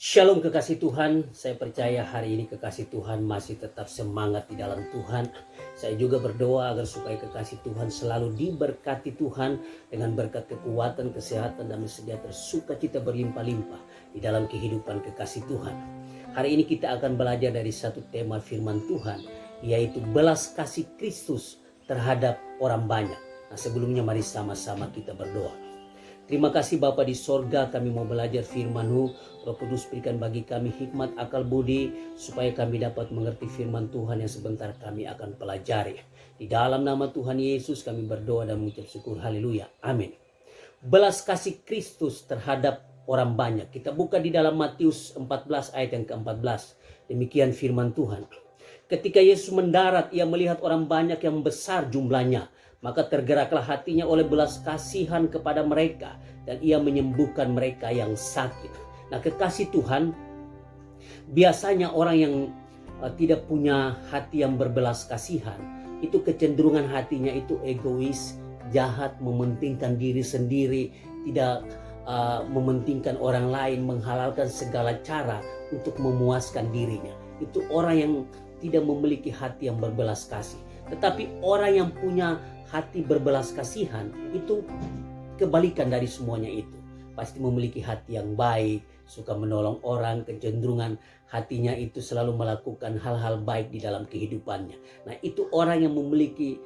Shalom kekasih Tuhan, saya percaya hari ini kekasih Tuhan masih tetap semangat di dalam Tuhan. Saya juga berdoa agar supaya kekasih Tuhan selalu diberkati Tuhan dengan berkat kekuatan, kesehatan, dan sejahtera sukacita berlimpah-limpah di dalam kehidupan kekasih Tuhan. Hari ini kita akan belajar dari satu tema firman Tuhan, yaitu belas kasih Kristus terhadap orang banyak. Nah, sebelumnya mari sama-sama kita berdoa. Terima kasih Bapa di sorga, kami mau belajar firman-Mu. Roh Kudus berikan bagi kami hikmat akal budi, supaya kami dapat mengerti firman Tuhan yang sebentar kami akan pelajari. Di dalam nama Tuhan Yesus kami berdoa dan mengucap syukur, haleluya, amin. Belas kasih Kristus terhadap orang banyak. Kita buka di dalam Matius 14 ayat yang ke-14. Demikian firman Tuhan. Ketika Yesus mendarat, ia melihat orang banyak yang besar jumlahnya. Maka tergeraklah hatinya oleh belas kasihan kepada mereka, dan ia menyembuhkan mereka yang sakit. Nah, kekasih Tuhan, biasanya orang yang tidak punya hati yang berbelas kasihan, itu kecenderungan hatinya itu egois, jahat, mementingkan diri sendiri, tidak mementingkan orang lain, menghalalkan segala cara untuk memuaskan dirinya. Itu orang yang tidak memiliki hati yang berbelas kasih. Tetapi orang yang punya hati berbelas kasihan itu kebalikan dari semuanya itu. Pasti memiliki hati yang baik, suka menolong orang, kecenderungan hatinya itu selalu melakukan hal-hal baik di dalam kehidupannya. Nah, itu orang yang memiliki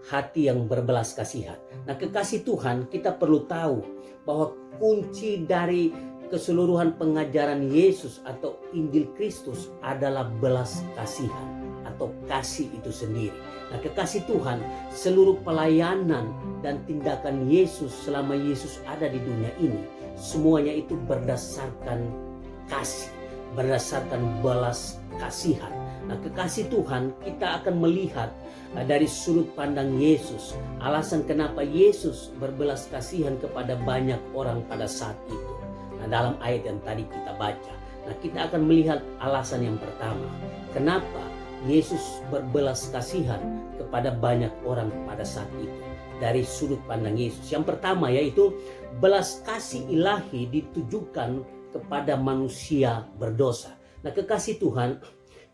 hati yang berbelas kasihan. Nah, kekasih Tuhan, kita perlu tahu bahwa kunci dari keseluruhan pengajaran Yesus atau Injil Kristus adalah belas kasihan atau kasih itu sendiri. Nah, kekasih Tuhan, seluruh pelayanan dan tindakan Yesus selama Yesus ada di dunia ini, semuanya itu berdasarkan kasih, berdasarkan belas kasihan. Nah, kekasih Tuhan, kita akan melihat dari sudut pandang Yesus, alasan kenapa Yesus berbelas kasihan kepada banyak orang pada saat itu. Nah, dalam ayat yang tadi kita baca, nah kita akan melihat alasan yang pertama, kenapa Yesus berbelas kasihan kepada banyak orang pada saat itu. Dari sudut pandang Yesus, yang pertama yaitu belas kasih ilahi ditujukan kepada manusia berdosa. Nah, kekasih Tuhan,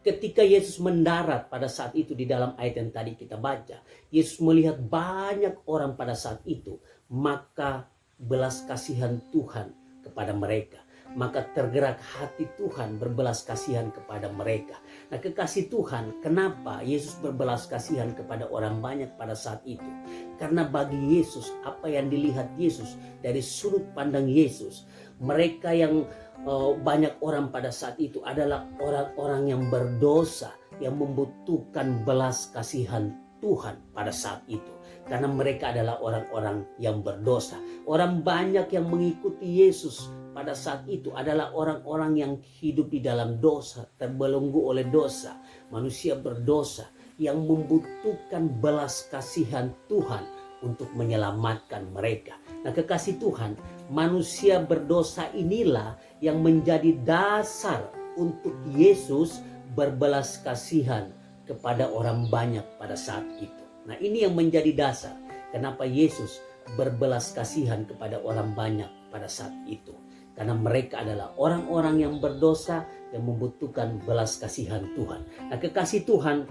ketika Yesus mendarat pada saat itu di dalam ayat yang tadi kita baca, Yesus melihat banyak orang pada saat itu, maka belas kasihan Tuhan kepada mereka. Maka tergerak hati Tuhan berbelas kasihan kepada mereka. Nah, kekasih Tuhan, kenapa Yesus berbelas kasihan kepada orang banyak pada saat itu? Karena bagi Yesus, apa yang dilihat Yesus dari sudut pandang Yesus, mereka yang banyak orang pada saat itu adalah orang-orang yang berdosa, yang membutuhkan belas kasihan Tuhan pada saat itu. Karena mereka adalah orang-orang yang berdosa. Orang banyak yang mengikuti Yesus pada saat itu adalah orang-orang yang hidup di dalam dosa, terbelenggu oleh dosa, manusia berdosa yang membutuhkan belas kasihan Tuhan untuk menyelamatkan mereka. Nah, kekasih Tuhan, manusia berdosa inilah yang menjadi dasar untuk Yesus berbelas kasihan kepada orang banyak pada saat itu. Nah, ini yang menjadi dasar kenapa Yesus berbelas kasihan kepada orang banyak pada saat itu. Karena mereka adalah orang-orang yang berdosa yang membutuhkan belas kasihan Tuhan. Nah, kekasih Tuhan,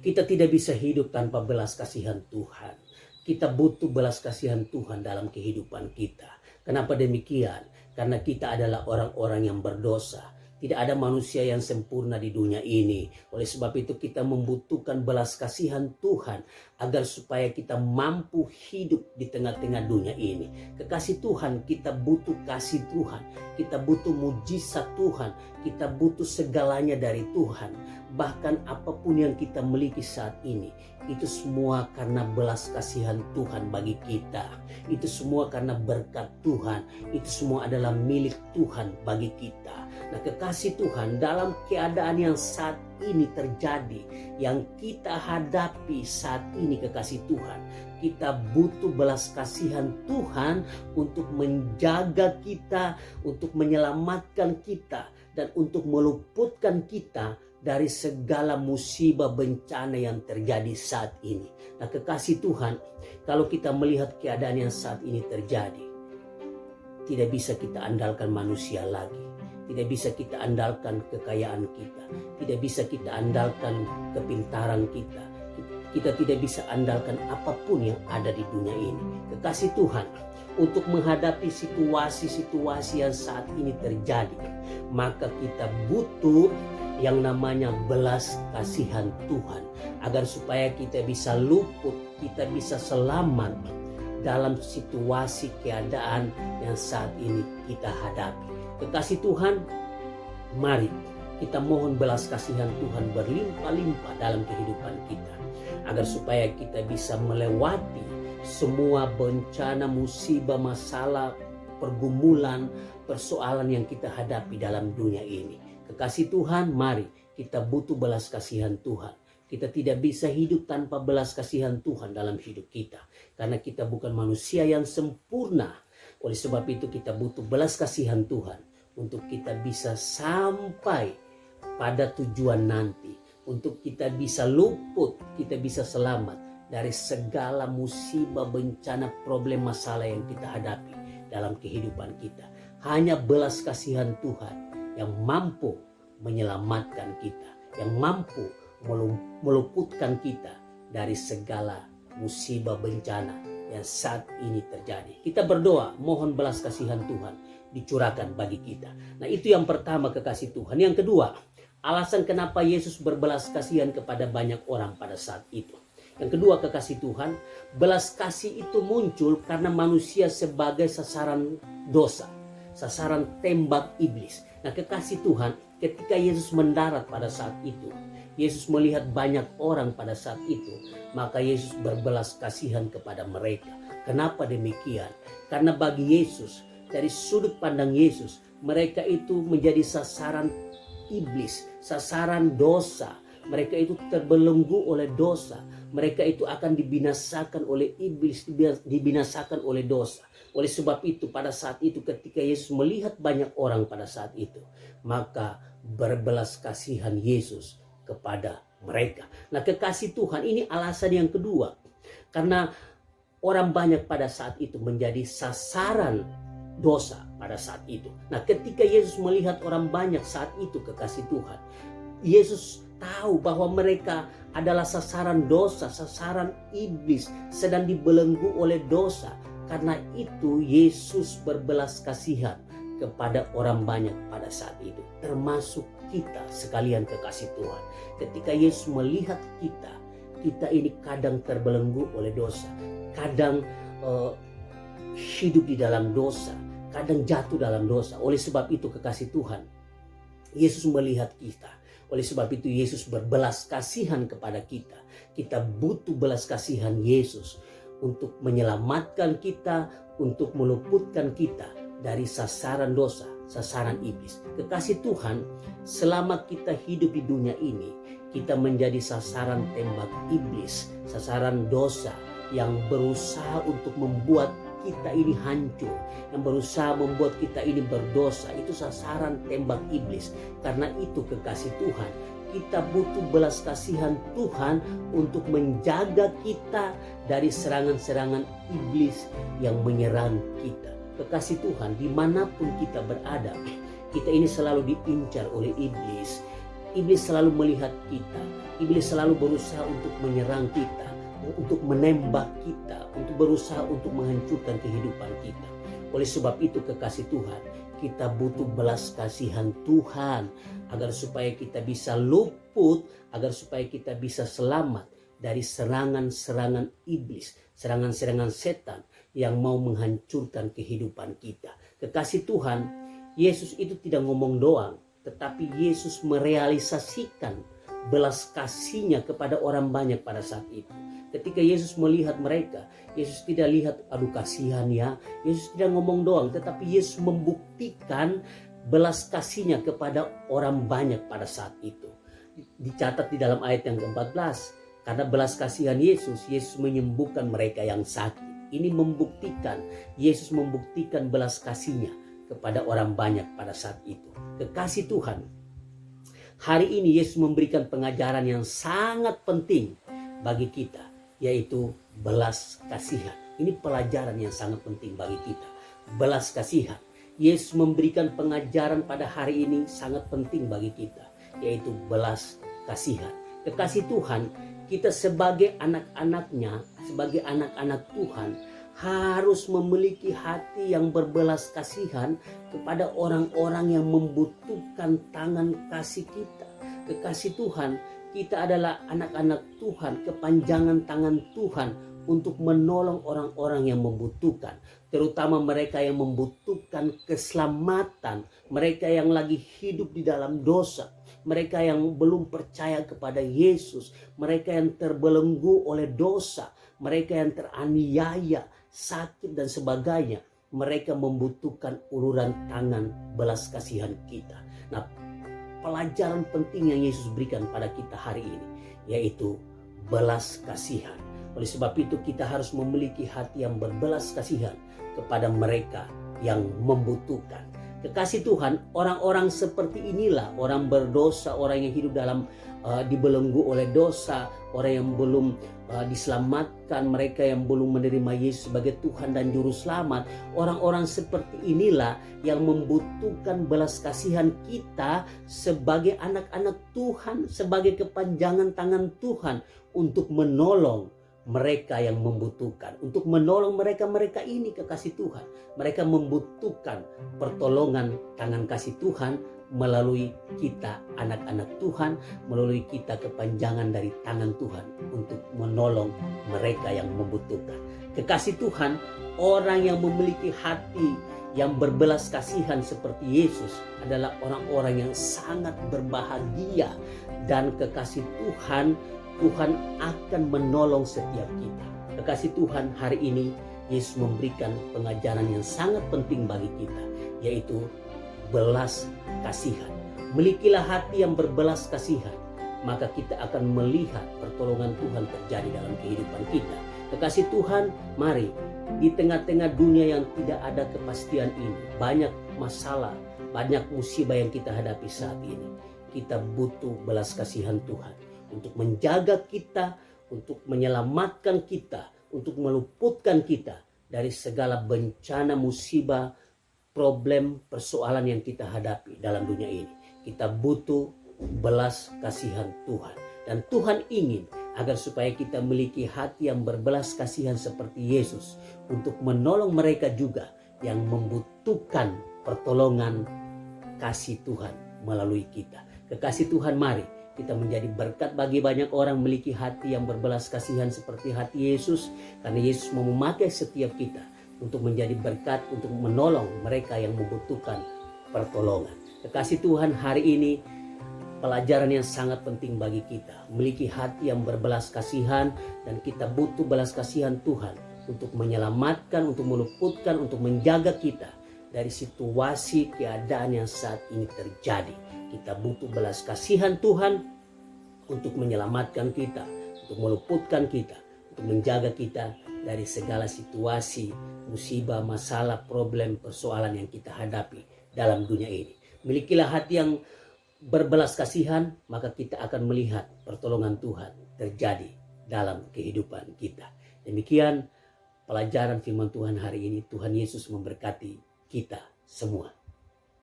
kita tidak bisa hidup tanpa belas kasihan Tuhan. Kita butuh belas kasihan Tuhan dalam kehidupan kita. Kenapa demikian? Karena kita adalah orang-orang yang berdosa. Tidak ada manusia yang sempurna di dunia ini. Oleh sebab itu kita membutuhkan belas kasihan Tuhan agar supaya kita mampu hidup di tengah-tengah dunia ini. Kekasih Tuhan, kita butuh kasih Tuhan. Kita butuh mujizat Tuhan. Kita butuh segalanya dari Tuhan. Bahkan apapun yang kita miliki saat ini, itu semua karena belas kasihan Tuhan bagi kita. Itu semua karena berkat Tuhan. Itu semua adalah milik Tuhan bagi kita. Nah, kekasih Tuhan, dalam keadaan yang saat ini terjadi, yang kita hadapi saat ini kekasih Tuhan, kita butuh belas kasihan Tuhan untuk menjaga kita, untuk menyelamatkan kita, dan untuk meluputkan kita dari segala musibah bencana yang terjadi saat ini. Nah, kekasih Tuhan, kalau kita melihat keadaan yang saat ini terjadi, tidak bisa kita andalkan manusia lagi. tidak bisa kita andalkan kekayaan kita, tidak bisa kita andalkan kepintaran kita, kita tidak bisa andalkan apapun yang ada di dunia ini. Kekasih Tuhan, untuk menghadapi situasi-situasi yang saat ini terjadi, maka kita butuh yang namanya belas kasihan Tuhan, agar supaya kita bisa luput, kita bisa selamat dalam situasi keadaan yang saat ini kita hadapi. Kekasih Tuhan, mari kita mohon belas kasihan Tuhan berlimpah-limpah dalam kehidupan kita, agar supaya kita bisa melewati semua bencana, musibah, masalah, pergumulan, persoalan yang kita hadapi dalam dunia ini. Kekasih Tuhan, mari kita butuh belas kasihan Tuhan. Kita tidak bisa hidup tanpa belas kasihan Tuhan dalam hidup kita, karena kita bukan manusia yang sempurna. Oleh sebab itu kita butuh belas kasihan Tuhan untuk kita bisa sampai pada tujuan nanti, untuk kita bisa luput, kita bisa selamat dari segala musibah, bencana, problem, masalah yang kita hadapi dalam kehidupan kita. Hanya belas kasihan Tuhan yang mampu menyelamatkan kita, yang mampu meluputkan kita dari segala musibah, bencana yang saat ini terjadi. Kita berdoa, mohon belas kasihan Tuhan dicurahkan bagi kita. Nah, itu yang pertama, kekasih Tuhan. Yang kedua, alasan kenapa Yesus berbelas kasihan kepada banyak orang pada saat itu. Yang kedua, kekasih Tuhan, belas kasih itu muncul karena manusia sebagai sasaran dosa, sasaran tembak iblis. Nah, kekasih Tuhan, ketika Yesus mendarat pada saat itu, Yesus melihat banyak orang pada saat itu, maka Yesus berbelas kasihan kepada mereka. Kenapa demikian? Karena bagi Yesus, dari sudut pandang Yesus, mereka itu menjadi sasaran iblis, sasaran dosa. Mereka itu terbelenggu oleh dosa. Mereka itu akan dibinasakan oleh iblis, dibinasakan oleh dosa. Oleh sebab itu, pada saat itu ketika Yesus melihat banyak orang pada saat itu, maka berbelas kasihan Yesus kepada mereka. Nah, kekasih Tuhan, ini alasan yang kedua. Karena orang banyak pada saat itu menjadi sasaran dosa pada saat itu. Nah, ketika Yesus melihat orang banyak saat itu, kekasih Tuhan, Yesus tahu bahwa mereka adalah sasaran dosa, sasaran iblis, sedang dibelenggu oleh dosa. Karena itu Yesus berbelas kasihan kepada orang banyak pada saat itu, termasuk kita sekalian, kekasih Tuhan. Ketika Yesus melihat kita ini kadang terbelenggu oleh dosa, kadang hidup di dalam dosa, kadang jatuh dalam dosa. Oleh sebab itu, kekasih Tuhan, Yesus melihat kita. Oleh sebab itu Yesus berbelas kasihan kepada kita. Kita butuh belas kasihan Yesus untuk menyelamatkan kita, untuk meluputkan kita dari sasaran dosa, sasaran iblis. Kekasih Tuhan, selama kita hidup di dunia ini, kita menjadi sasaran tembak iblis, sasaran dosa yang berusaha untuk membuat kita ini hancur, yang berusaha membuat kita ini berdosa. Itu sasaran tembak iblis. Karena itu, kekasih Tuhan, kita butuh belas kasihan Tuhan untuk menjaga kita dari serangan-serangan iblis yang menyerang kita. Kekasih Tuhan, dimanapun kita berada, kita ini selalu diincar oleh iblis. Iblis selalu melihat kita. Iblis selalu berusaha untuk menyerang kita, untuk menembak kita, untuk berusaha untuk menghancurkan kehidupan kita. Oleh sebab itu, kekasih Tuhan, kita butuh belas kasihan Tuhan agar supaya kita bisa luput, agar supaya kita bisa selamat dari serangan-serangan iblis, serangan-serangan setan yang mau menghancurkan kehidupan kita. Kekasih Tuhan, Yesus itu tidak ngomong doang, tetapi Yesus merealisasikan belas kasihnya kepada orang banyak pada saat itu. Ketika Yesus melihat mereka, Yesus tidak lihat, aduh kasihan ya. Yesus tidak ngomong doang, tetapi Yesus membuktikan belas kasihnya kepada orang banyak pada saat itu. Dicatat di dalam ayat yang ke-14. Karena belas kasihan Yesus, Yesus menyembuhkan mereka yang sakit. Ini membuktikan, Yesus membuktikan belas kasihnya kepada orang banyak pada saat itu. Kekasih Tuhan, hari ini Yesus memberikan pengajaran yang sangat penting bagi kita, yaitu belas kasihan. Ini pelajaran yang sangat penting bagi kita. Belas kasihan. Yesus memberikan pengajaran pada hari ini sangat penting bagi kita, yaitu belas kasihan. Kekasih Tuhan, kita sebagai anak-anaknya, sebagai anak-anak Tuhan, harus memiliki hati yang berbelas kasihan kepada orang-orang yang membutuhkan tangan kasih kita. Kekasih Tuhan, kita adalah anak-anak Tuhan, kepanjangan tangan Tuhan untuk menolong orang-orang yang membutuhkan, terutama mereka yang membutuhkan keselamatan, mereka yang lagi hidup di dalam dosa, mereka yang belum percaya kepada Yesus, mereka yang terbelenggu oleh dosa, mereka yang teraniaya, sakit dan sebagainya. Mereka membutuhkan uluran tangan belas kasihan kita. Nah, pelajaran penting yang Yesus berikan pada kita hari ini, yaitu belas kasihan. Oleh sebab itu kita harus memiliki hati yang berbelas kasihan kepada mereka yang membutuhkan. Kekasih Tuhan, orang-orang seperti inilah, orang berdosa, orang yang hidup dalam dibelenggu oleh dosa, orang yang belum diselamatkan, mereka yang belum menerima Yesus sebagai Tuhan dan Juru Selamat. Orang-orang seperti inilah yang membutuhkan belas kasihan kita sebagai anak-anak Tuhan, sebagai kepanjangan tangan Tuhan untuk menolong mereka yang membutuhkan, untuk menolong mereka ini. Kekasih Tuhan, mereka membutuhkan pertolongan tangan kasih Tuhan melalui kita anak-anak Tuhan, melalui kita kepanjangan dari tangan Tuhan untuk menolong mereka yang membutuhkan. Kekasih Tuhan, orang yang memiliki hati yang berbelas kasihan seperti Yesus adalah orang-orang yang sangat berbahagia, dan kekasih Tuhan, Tuhan akan menolong setiap kita. Kekasih Tuhan, hari ini Yesus memberikan pengajaran yang sangat penting bagi kita, yaitu belas kasihan. Milikilah hati yang berbelas kasihan, maka kita akan melihat pertolongan Tuhan terjadi dalam kehidupan kita. Kekasih Tuhan, mari di tengah-tengah dunia yang tidak ada kepastian ini, banyak masalah, banyak musibah yang kita hadapi saat ini, kita butuh belas kasihan Tuhan untuk menjaga kita, untuk menyelamatkan kita, untuk meluputkan kita dari segala bencana, musibah, problem, persoalan yang kita hadapi dalam dunia ini. Kita butuh belas kasihan Tuhan. Dan Tuhan ingin agar supaya kita memiliki hati yang berbelas kasihan seperti Yesus untuk menolong mereka juga yang membutuhkan pertolongan kasih Tuhan melalui kita. Kekasih Tuhan, mari kita menjadi berkat bagi banyak orang memiliki hati yang berbelas kasihan seperti hati Yesus, karena Yesus mau memakai setiap kita untuk menjadi berkat, untuk menolong mereka yang membutuhkan pertolongan. Kekasih Tuhan, hari ini pelajaran yang sangat penting bagi kita, memiliki hati yang berbelas kasihan, dan kita butuh belas kasihan Tuhan untuk menyelamatkan, untuk meluputkan, untuk menjaga kita dari situasi keadaan yang saat ini terjadi. Kita butuh belas kasihan Tuhan untuk menyelamatkan kita, untuk meluputkan kita, untuk menjaga kita dari segala situasi, musibah, masalah, problem, persoalan yang kita hadapi dalam dunia ini. Milikilah hati yang berbelas kasihan, maka kita akan melihat pertolongan Tuhan terjadi dalam kehidupan kita. Demikian pelajaran firman Tuhan hari ini. Tuhan Yesus memberkati kita semua.